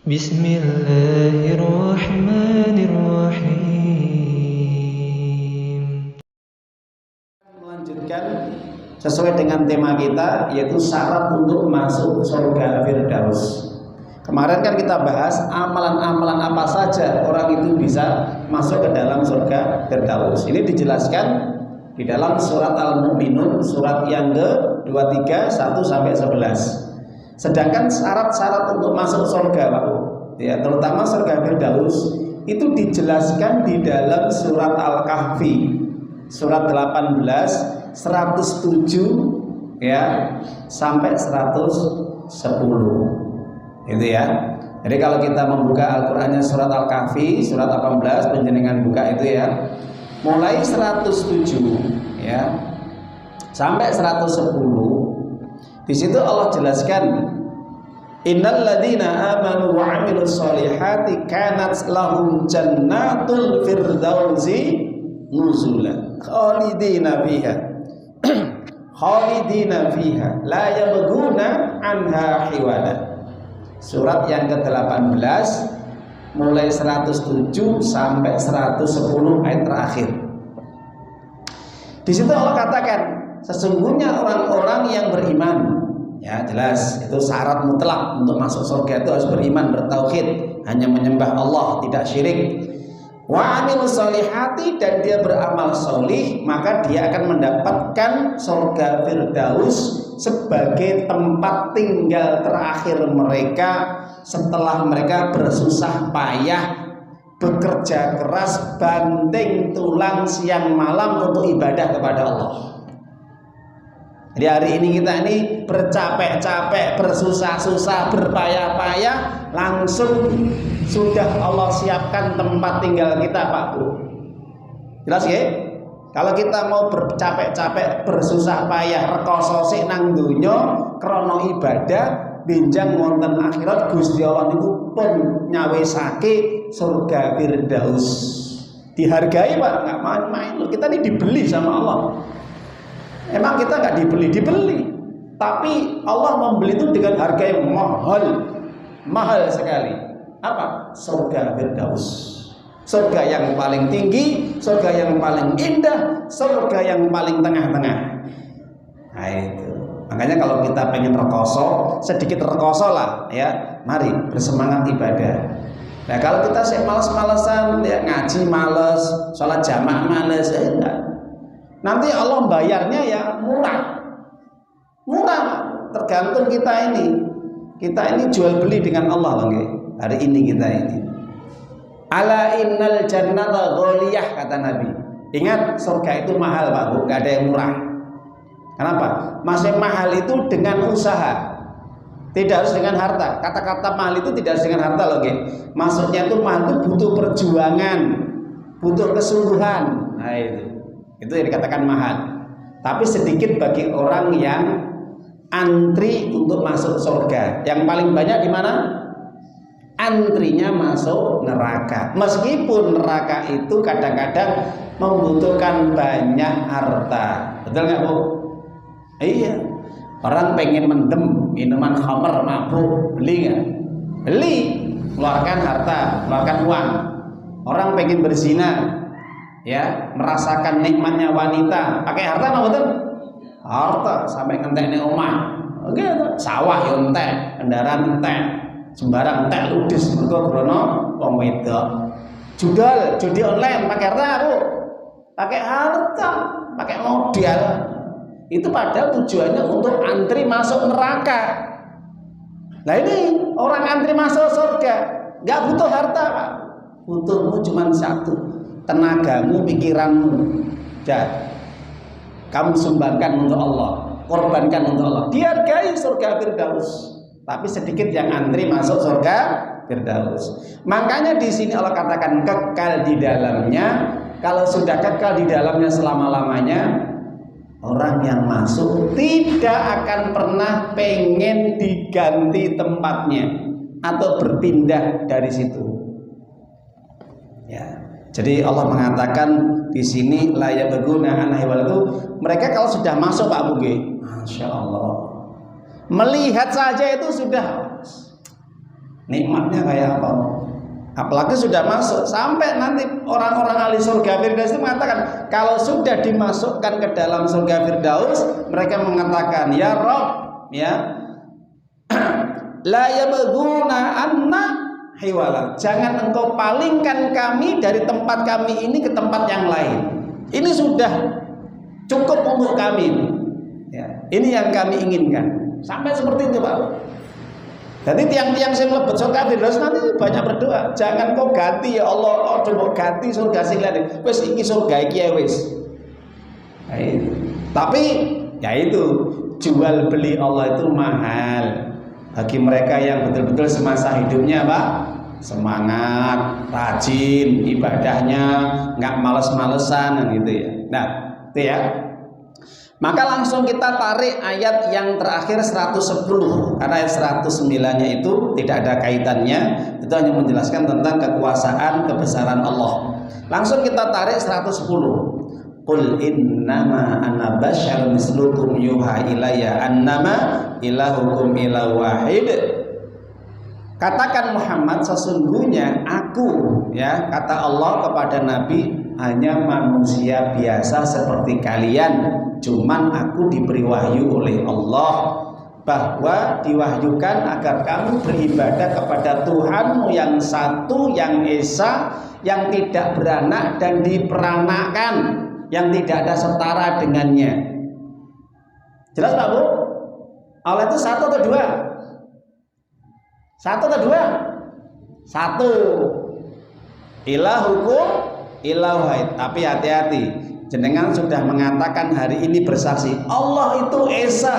Bismillahirrahmanirrahim. Melanjutkan sesuai dengan tema kita, yaitu syarat untuk masuk surga Firdaus. Kemarin kan kita bahas amalan-amalan apa saja orang itu bisa masuk ke dalam surga Firdaus. Ini dijelaskan di dalam surat Al-Mu'minun, surat yang ke-23 1-11. Sedangkan syarat-syarat untuk masuk surga, Pak, ya, terutama surga Firdaus, itu dijelaskan di dalam surat Al-Kahfi, surat 18 107 ya sampai 110. Itu ya. Jadi kalau kita membuka Al-Qur'annya surat Al-Kahfi surat 18, penjenengan buka itu ya. Mulai 107 ya sampai 110. Di situ Allah jelaskan, innal ladzina amanu wa 'amilus sholihati kanat lahum jannatul firdausi nuzula khalidina fiha la yabghuna anha hiwala. Surat yang ke-18 mulai 107 sampai 110 ayat terakhir. Di situ Allah katakan, sesungguhnya orang-orang yang beriman, ya jelas itu syarat mutlak untuk masuk surga itu harus beriman, bertauhid, hanya menyembah Allah, tidak syirik. Wa 'amilus sholihati, dan dia beramal solih, maka dia akan mendapatkan surga Firdaus sebagai tempat tinggal terakhir mereka setelah mereka bersusah payah, bekerja keras, banting tulang siang malam untuk ibadah kepada Allah. Jadi hari ini kita ini bercapek-capek, bersusah-susah, berpayah-payah, langsung sudah Allah siapkan tempat tinggal kita, Pak Bu. Jelas ya? Kalau kita mau bercapek-capek, bersusah payah, rekoso sik nang donya krana ibadah, benjang wonten akhirat Gusti Allah niku pun nyawisake surga Firdaus. Dihargai, Pak, nggak main-main loh. Kita ini dibeli sama Allah. Emang kita nggak dibeli, tapi Allah membeli itu dengan harga yang mahal sekali. Apa? Surga Firdaus, surga yang paling tinggi, surga yang paling indah, surga yang paling tengah-tengah. Nah itu, makanya kalau kita pengen rekoso, sedikit rekoso lah, ya, mari bersemangat ibadah. Nah kalau kita males-malesan, ya, ngaji males, sholat jamaah males, enggak. Nanti Allah bayarnya ya murah, tergantung kita ini jual beli dengan Allah lagi. Hari ini kita ini, ala innal jannata ghaliyah, kata Nabi. Ingat, surga itu mahal, Pak Bu, gak ada yang murah. Kenapa? Masih mahal itu dengan usaha, tidak harus dengan harta. Kata-kata mahal itu tidak harus dengan harta loh, maksudnya itu mahal itu butuh perjuangan, butuh kesungguhan. Nah itu yang dikatakan mahal. Tapi sedikit bagi orang yang antri untuk masuk surga. Yang paling banyak di mana? Antrinya masuk neraka. Meskipun neraka itu kadang-kadang membutuhkan banyak harta. Betul nggak, Bu? Iya. Orang pengen mendem minuman khamr, mabuk, beli nggak? Beli. Keluarkan harta, keluarkan uang. Orang pengen berzina, ya, merasakan nikmatnya wanita, pakai harta apa betul? Harta sampai ngentek ning omah. Oke, sawah yo entek, kendaraan entek, sembarang entek ludis mergo krono wong wedok. Judi online pakai harta, Bu. Pakai harta, pakai modal. Itu padahal tujuannya untuk antri masuk neraka. Nah ini orang antri masuk surga, nggak butuh harta, Pak. Butuhmu cuma satu, tenagamu, pikiranmu, dan kamu sumbangkan untuk Allah, korbankan untuk Allah. Dihargai surga Firdaus. Tapi sedikit yang antri masuk surga Firdaus. Makanya di sini Allah katakan kekal di dalamnya. Kalau sudah kekal di dalamnya selama-lamanya, orang yang masuk tidak akan pernah pengen diganti tempatnya atau berpindah dari situ. Ya. Jadi Allah mengatakan di sini layak berguna anak hewan itu, mereka kalau sudah masuk, Pak Buge, Masya Allah, melihat saja itu sudah Nikmatnya kayak apa? Apalagi sudah masuk, sampai nanti orang-orang ahli surga Firdaus itu mengatakan, kalau sudah dimasukkan ke dalam surga Firdaus, mereka mengatakan, ya Rabb, ya, la yabghuna anna hiwala, jangan engkau palingkan kami dari tempat kami ini ke tempat yang lain. Ini sudah cukup untuk kami. Ya, ini yang kami inginkan. Sampai seperti itu, Pak. Jadi tiang-tiang yang mlebet surga Firdaus nanti banyak berdoa, jangan kau ganti ya Allah, coba ganti surga sing lain. Wis iki surga iki ya wis. Nah, tapi ya itu, jual beli Allah itu mahal. Bagi mereka yang betul-betul semasa hidupnya Pak, semangat, rajin ibadahnya, nggak males-malesan gitu ya. Nah, itu ya. Maka langsung kita tarik ayat yang terakhir 110, karena ayat 109-nya itu tidak ada kaitannya, itu hanya menjelaskan tentang kekuasaan kebesaran Allah. Langsung kita tarik 110. Qul innama ana basyarun mislukum yuha ilayya annama ilahukum ilahu wahid. Katakan Muhammad, sesungguhnya aku, ya, kata Allah kepada Nabi, hanya manusia biasa seperti kalian. Cuman aku diberi wahyu oleh Allah, bahwa diwahyukan agar kamu beribadah kepada Tuhanmu yang satu, yang esa, yang tidak beranak dan diperanakan, yang tidak ada setara dengannya. Jelas Pak Bu? Allah itu satu atau dua? Satu atau dua? Satu. Ilahukum ilahu wahid. Tapi hati-hati, jenengan sudah mengatakan hari ini bersaksi, Allah itu esa,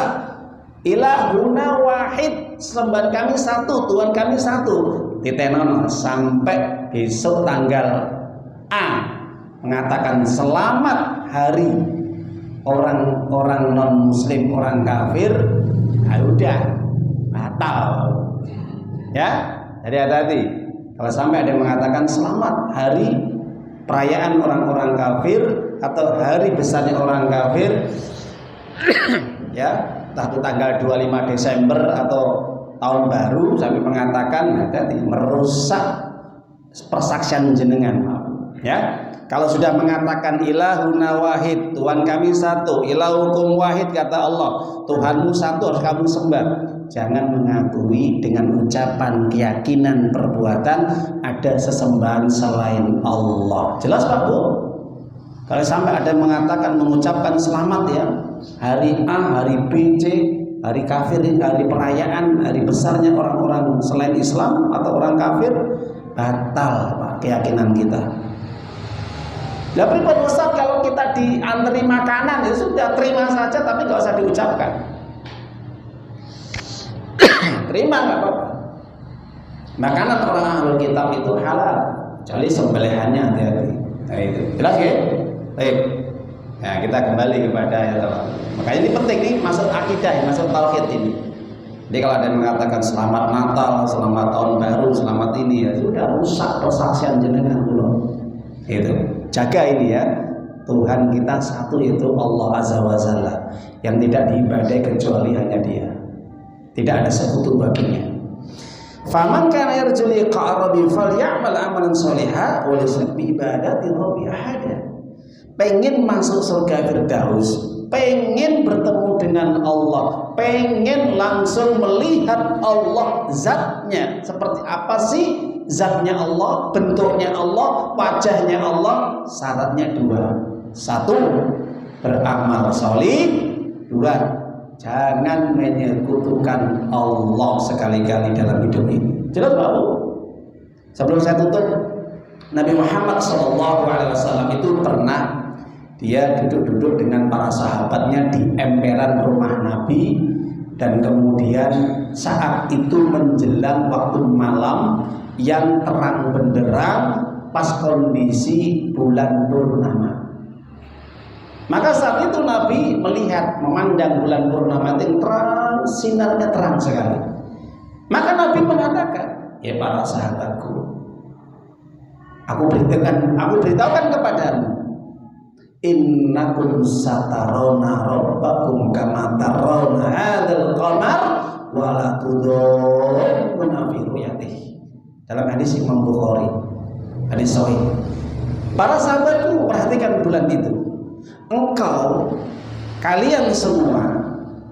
ilahuna wahid, sembahan kami satu, Tuhan kami satu. Titenono sampai besok tanggal A mengatakan selamat hari orang-orang non muslim, orang kafir, nah udah batal ya. Jadi hati-hati kalau sampai ada yang mengatakan selamat hari perayaan orang-orang kafir atau hari besarnya orang kafir ya, entah itu tanggal 25 Desember atau tahun baru, sampai mengatakan hati-hati, merusak persaksian jenengan ya. Kalau sudah mengatakan ilahuna wahid, Tuhan kami satu, ilahukum wahid, kata Allah, Tuhanmu satu, harus kamu sembah. Jangan mengakui dengan ucapan, keyakinan, perbuatan ada sesembahan selain Allah. Jelas Pak Bu? Kalau sampai ada yang mengatakan, mengucapkan selamat ya, hari A, hari B, C, hari kafir, hari perayaan, hari besarnya orang-orang selain Islam atau orang kafir, batal Pak keyakinan kita. Lah pripun Ustaz, kalau kita diantri makanan ya sudah terima saja, tapi nggak usah diucapkan. Terima nggak apa-apa. Makanan orang ahlul kitab itu halal, kecuali sembelihannya hati-hati. Nah itu jelas ya. Baik. Nah kita kembali kepada ya Allah. Makanya ini penting nih, masuk akidah, masuk tauhid ini. Jadi kalau ada yang mengatakan selamat Natal, selamat tahun baru, selamat ini ya sudah rusak persaksian jenengan belum. Itu jaga ini ya, Tuhan kita satu, yaitu Allah Azza wa Jalla, yang tidak diibadai kecuali hanya Dia, tidak ada sekutu baginya. Faman kana yarju liqa'a rabbi falyamal amalan sholihan wa laysa bi ibadati rabbi ahada. Pengen masuk surga Firdaus, pengen bertemu dengan Allah, pengen langsung melihat Allah zatnya seperti apa sih zatnya Allah, bentuknya Allah, wajahnya Allah, syaratnya dua. Satu, beramal sholih. Dua, jangan menyekutukan Allah sekali-kali dalam hidup ini. Jelas Pak Bu? Sebelum saya tutup, Nabi Muhammad SAW itu pernah dia duduk-duduk dengan para sahabatnya di emperan rumah Nabi, dan kemudian saat itu menjelang waktu malam yang terang benderang pas kondisi bulan purnama. Maka saat itu Nabi melihat, memandang bulan purnama yang terang, sinarnya terang sekali. Maka Nabi mengatakan, ya para sahabatku, aku beritahukan kepadamu, innakum satarawna rabbakum kama tarawna hadzal qamar wa la tudammuna fi ru'yatihi. Dalam hadis Imam Bukhari, hadis sahih. Para sahabatku, perhatikan bulan itu. Kalian semua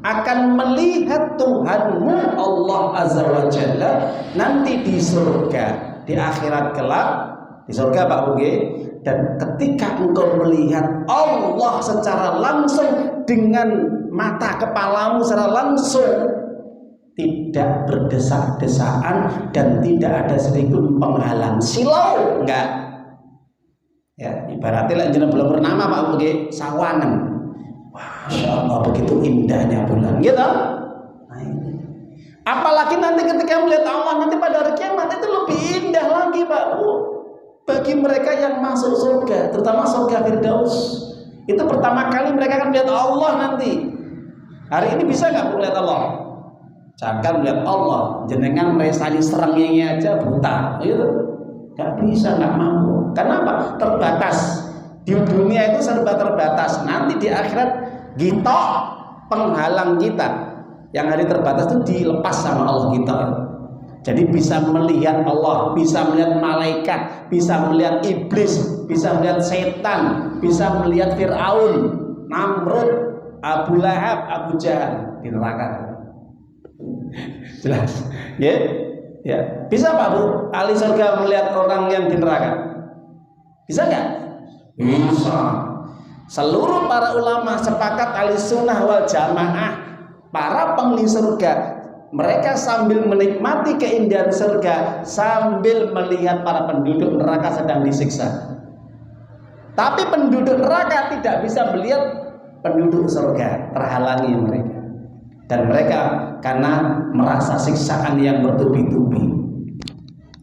akan melihat Tuhanmu Allah Azza wa Jalla nanti di surga, di akhirat kelak, di surga Pak Uge. Dan ketika engkau melihat Allah secara langsung dengan mata kepalamu secara langsung, tidak berdesak-desaan dan tidak ada sedikit penghalang silau, enggak. Ya, ibaratnya lah jeneng belum bernama Pak Uge, sawangan. Masya Allah, begitu indahnya bulan, gitu. Nah, ini. Apalagi nanti ketika melihat Allah nanti pada hari kiamat itu lebih indah lagi, Pak. Bagi mereka yang masuk surga, terutama surga Firdaus, itu pertama kali mereka akan melihat Allah nanti. Hari ini bisa nggak melihat Allah? Jangan melihat Allah, jenengan meresani serangnya aja buta, gitu. Nggak bisa, nggak mampu. Kenapa? Terbatas. Di dunia itu serba terbatas. Nanti di akhirat kita penghalang kita. Yang hari terbatas itu dilepas sama Allah kita. Jadi bisa melihat Allah, bisa melihat malaikat, bisa melihat iblis, bisa melihat setan, bisa melihat Fir'aun, Namrud, Abu Lahab, Abu Jahal di neraka. Jelas? Ya? Ya. Bisa Pak Bu? Ahli surga melihat orang yang di neraka? Bisa nggak? Bisa. Seluruh para ulama sepakat ahli sunnah wal jamaah, para penghuni surga, mereka sambil menikmati keindahan surga sambil melihat para penduduk neraka sedang disiksa. Tapi penduduk neraka tidak bisa melihat penduduk surga, terhalangi mereka. Dan mereka karena merasa siksaan yang bertubi-tubi.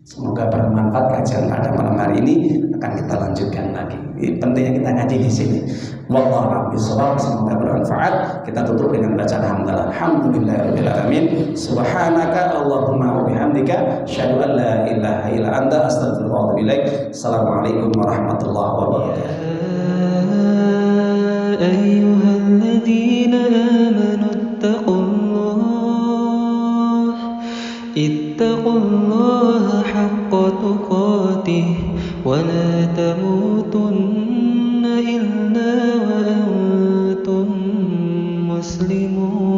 Semoga bermanfaat kajian pada malam hari ini. Akan kita lanjutkan lagi. Pentingnya kita ngaji di sini. Wallahu a'lam bishawab. Semoga bermanfaat. Kita tutup dengan bacaan hamdalah. Alhamdulillahirabbil alamin. Subhanaka Allahumma wa bihamdika asyhadu an la ilaha illa anta astaghfiruka wa atubu ilaik. Assalamualaikum warahmatullahi wabarakatuh. Ayyuhalladzina amanu ittaqullaha haqqa tuqatih wa la tamutunna illa wa antum muslimun.